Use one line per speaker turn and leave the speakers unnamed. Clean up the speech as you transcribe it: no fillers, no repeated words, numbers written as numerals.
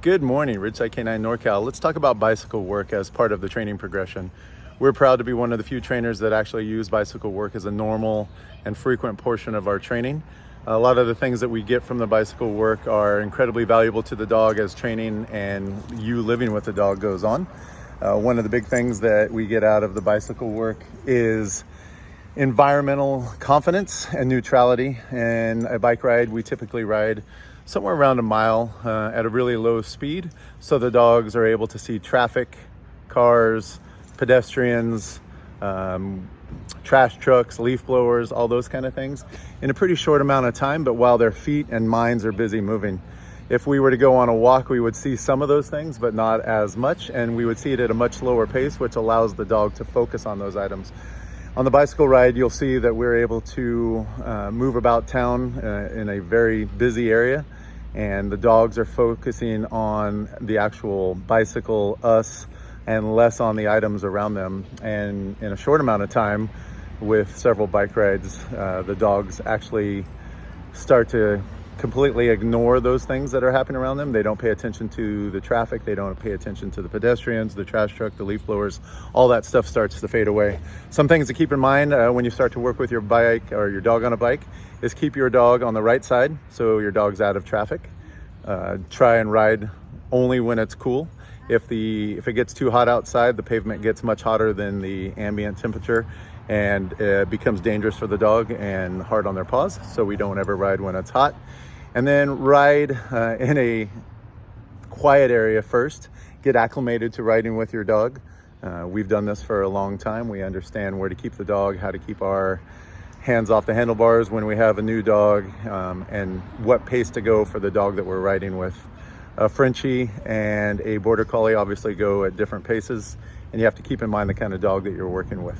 Good morning, Ridgeside K9 NorCal. Let's talk about bicycle work as part of the training progression. We're proud to be one of the few trainers that actually use bicycle work as a normal and frequent portion of our training. A lot of the things that we get from the bicycle work are incredibly valuable to the dog as training and you living with the dog goes on. One of the big things that we get out of the bicycle work is environmental confidence and neutrality. And a bike ride, we typically ride somewhere around a mile at a really low speed, so the dogs are able to see traffic, cars, pedestrians, trash trucks, leaf blowers, all those kind of things in a pretty short amount of time, but while their feet and minds are busy moving. If we were to go on a walk, we would see some of those things, but not as much, and we would see it at a much slower pace, which allows the dog to focus on those items. On the bicycle ride, you'll see that we're able to move about town in a very busy area, and the dogs are focusing on the actual bicycle, us, and less on the items around them. And in a short amount of time, with several bike rides, the dogs actually start to completely ignore those things that are happening around them. They don't pay attention to the traffic. They don't pay attention to the pedestrians, the trash truck, the leaf blowers. All that stuff starts to fade away. Some things to keep in mind when you start to work with your bike or your dog on a bike is keep your dog on the right side so your dog's out of traffic. Try and ride only when it's cool. If it gets too hot outside, the pavement gets much hotter than the ambient temperature, and it becomes dangerous for the dog and hard on their paws. So we don't ever ride when it's hot. And then ride in a quiet area first. Get acclimated to riding with your dog. We've done this for a long time. We understand where to keep the dog, how to keep our hands off the handlebars when we have a new dog, and what pace to go for the dog that we're riding with. A Frenchie and a Border Collie obviously go at different paces, and you have to keep in mind the kind of dog that you're working with.